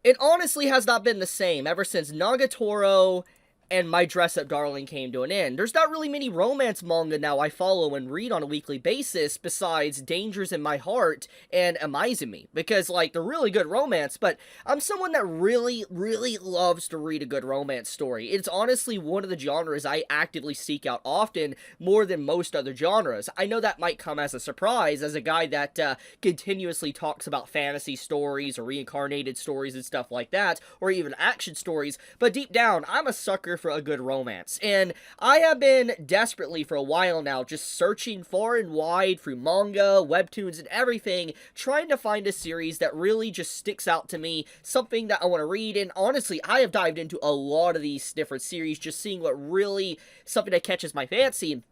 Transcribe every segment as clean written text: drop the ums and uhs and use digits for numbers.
it honestly has not been the same ever since Nagatoro and My Dress-Up Darling came to an end. There's not really many romance manga now I follow and read on a weekly basis besides Dangers in My Heart and Amaizumi, because, like, they're really good romance, but I'm someone that really, really loves to read a good romance story. It's honestly one of the genres I actively seek out often, more than most other genres. I know that might come as a surprise, as a guy that continuously talks about fantasy stories or reincarnated stories and stuff like that, or even action stories, but deep down, I'm a sucker for a good romance. And I have been desperately for a while now just searching far and wide through manga, webtoons, and everything, trying to find a series that really just sticks out to me, something that I want to read. And honestly, I have dived into a lot of these different series, just seeing what really, something that catches my fancy.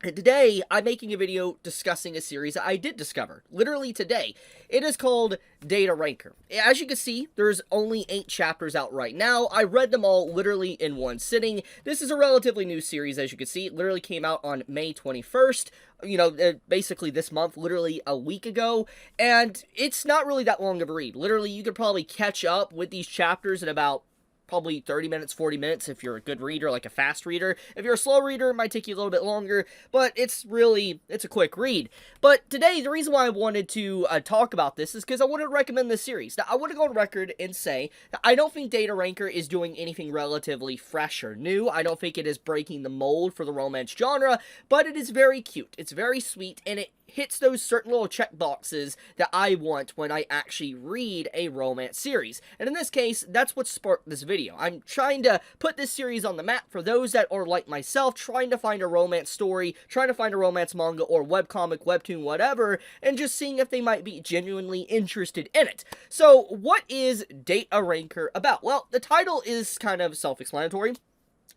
And today, I'm making a video discussing a series that I did discover, literally today. It is called Data Ranker. As you can see, there's only 8 chapters out right now. I read them all literally in one sitting. This is a relatively new series, as you can see. It literally came out on May 21st. You know, basically this month, literally a week ago. And it's not really that long of a read. Literally, you could probably catch up with these chapters in about probably 30 minutes, 40 minutes if you're a good reader, like a fast reader. If you're a slow reader, it might take you a little bit longer, but it's a quick read. But today, the reason why I wanted to talk about this is because I wanted to recommend this series. Now, I want to go on record and say that I don't think Data Ranker is doing anything relatively fresh or new. I don't think it is breaking the mold for the romance genre, but it is very cute. It's very sweet, and it hits those certain little check boxes that I want when I actually read a romance series. And in this case, that's what sparked this video. I'm trying to put this series on the map for those that are like myself, trying to find a romance story, trying to find a romance manga or webcomic, webtoon, whatever, and just seeing if they might be genuinely interested in it. So, what is Data Ranker about? Well, the title is kind of self-explanatory.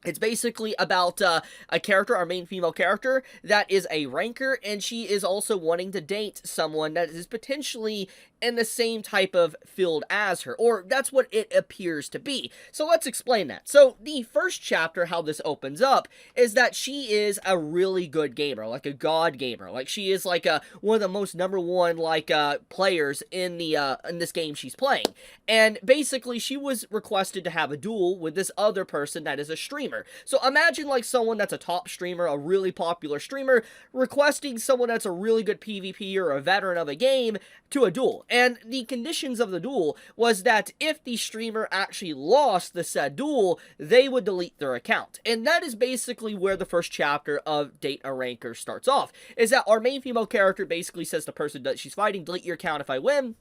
It's basically about a character, our main female character, that is a ranker, and she is also wanting to date someone that is potentially in the same type of field as her, or that's what it appears to be. So let's explain that. So the first chapter, how this opens up, is that she is a really good gamer, like a god gamer. Like, she is like one of the most #1 like players in this game she's playing. And basically, she was requested to have a duel with this other person that is a streamer. So imagine like someone that's a top streamer, a really popular streamer, requesting someone that's a really good PvP or a veteran of a game to a duel. And the conditions of the duel was that if the streamer actually lost the said duel, they would delete their account. And that is basically where the first chapter of Data Ranker starts off, is that our main female character basically says to the person that she's fighting, delete your account if I win.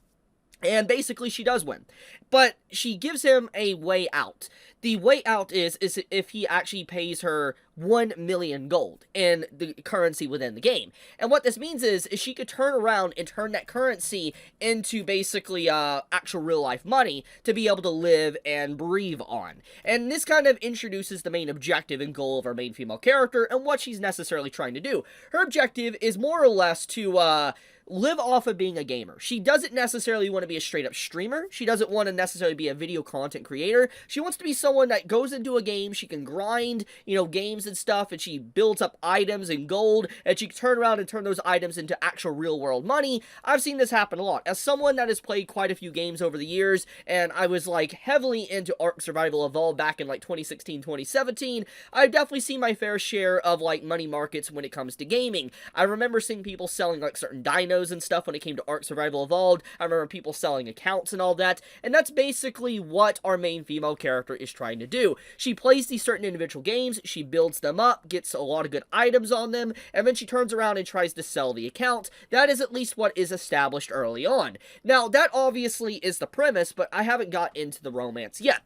And basically, she does win. But she gives him a way out. The way out is if he actually pays her 1 million gold in the currency within the game. And what this means is she could turn around and turn that currency into basically actual real-life money to be able to live and breathe on. And this kind of introduces the main objective and goal of our main female character and what she's necessarily trying to do. Her objective is more or less to live off of being a gamer. She doesn't necessarily want to be a straight-up streamer. She doesn't want to necessarily be a video content creator. She wants to be someone that goes into a game, she can grind, games and stuff, and she builds up items and gold, and she can turn around and turn those items into actual real-world money. I've seen this happen a lot. As someone that has played quite a few games over the years, and I was, like, heavily into Ark Survival Evolved back in, like, 2016, 2017, I've definitely seen my fair share of, like, money markets when it comes to gaming. I remember seeing people selling, like, certain dinos and stuff when it came to Ark Survival Evolved. I remember people selling accounts and all that, and that's basically what our main female character is trying to do. She plays these certain individual games, she builds them up, gets a lot of good items on them, and then she turns around and tries to sell the account. That is at least what is established early on. Now, that obviously is the premise, but I haven't got into the romance yet.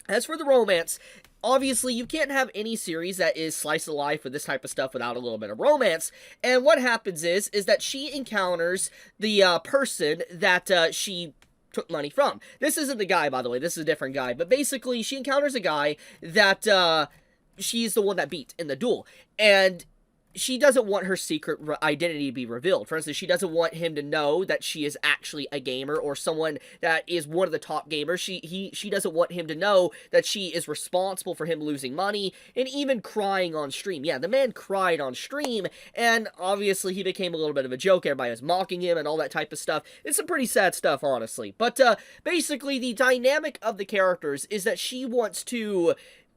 As for the romance, obviously, you can't have any series that is slice of life with this type of stuff without a little bit of romance. And what happens is that she encounters the person that she took money from. This isn't the guy, by the way. This is a different guy. But basically, she encounters a guy that she's the one that beat in the duel. And she doesn't want her secret identity to be revealed. For instance, she doesn't want him to know that she is actually a gamer or someone that is one of the top gamers. She doesn't want him to know that she is responsible for him losing money and even crying on stream. Yeah, the man cried on stream, and obviously he became a little bit of a joke. Everybody was mocking him and all that type of stuff. It's some pretty sad stuff, honestly. But basically, the dynamic of the characters is that she wants to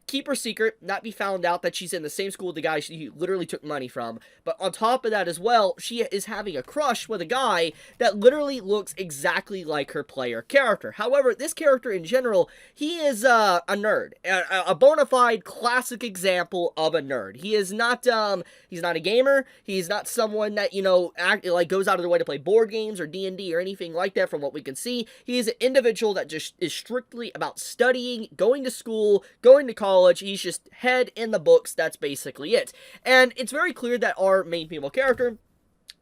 keep her secret, not be found out that she's in the same school with the guy she literally took money from. But on top of that as well, she is having a crush with a guy that literally looks exactly like her player character. However, this character in general, he is a nerd. A bona fide classic example of a nerd. He is not, he's not a gamer. He's not someone that, you know, goes out of their way to play board games or D&D or anything like that from what we can see. He is an individual that just is strictly about studying, going to school, going to college. He's just head in the books. That's basically it. And it's very clear that our main female character,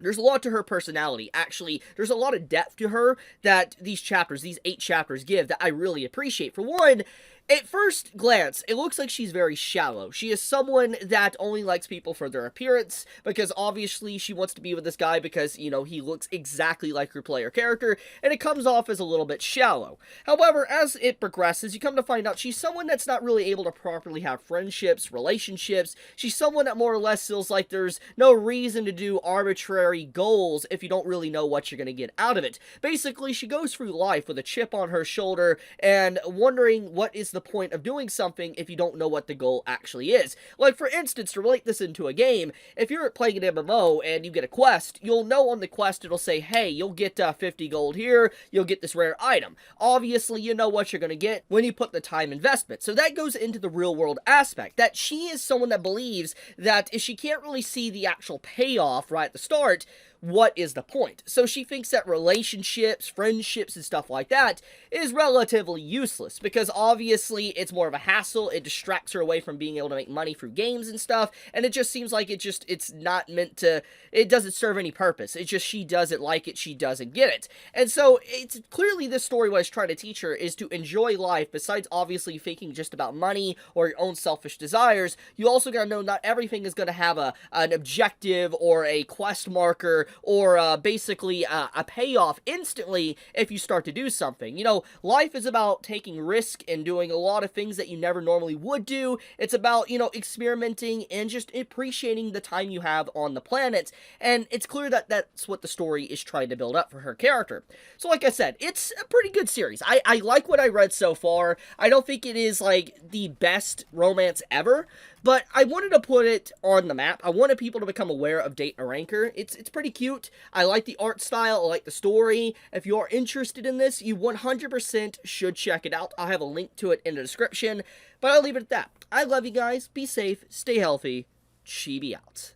there's a lot to her personality. Actually, there's a lot of depth to her that these 8 chapters give that I really appreciate. For one, at first glance, it looks like she's very shallow. She is someone that only likes people for their appearance, because obviously she wants to be with this guy because, you know, he looks exactly like her player character, and it comes off as a little bit shallow. However, as it progresses, you come to find out she's someone that's not really able to properly have friendships, relationships. She's someone that more or less feels like there's no reason to do arbitrary goals if you don't really know what you're going to get out of it. Basically, she goes through life with a chip on her shoulder and wondering what is the point of doing something if you don't know what the goal actually is. Like, for instance, to relate this into a game, if you're playing an MMO and you get a quest, you'll know on the quest it'll say, hey, you'll get 50 gold here, you'll get this rare item. Obviously, you know what you're going to get when you put the time investment. So that goes into the real world aspect, that she is someone that believes that if she can't really see the actual payoff right at the start, what is the point? So she thinks that relationships, friendships, and stuff like that is relatively useless, because obviously it's more of a hassle. It distracts her away from being able to make money through games and stuff, and it just seems like it's not meant to, it doesn't serve any purpose. It's just she doesn't like it, she doesn't get it. And so it's clearly this story, what it's trying to teach her is to enjoy life. Besides obviously thinking just about money or your own selfish desires, you also gotta know not everything is gonna have an objective or a quest marker or basically a payoff instantly if you start to do something. You know, life is about taking risk and doing a lot of things that you never normally would do. It's about, you know, experimenting and just appreciating the time you have on the planet. And it's clear that that's what the story is trying to build up for her character. So like I said, it's a pretty good series. I like what I read so far. I don't think it is like the best romance ever, but I wanted to put it on the map. I wanted people to become aware of Date a Ranker. It's pretty cute. I like the art style. I like the story. If you are interested in this, you 100% should check it out. I'll have a link to it in the description. But I'll leave it at that. I love you guys. Be safe. Stay healthy. Chibi out.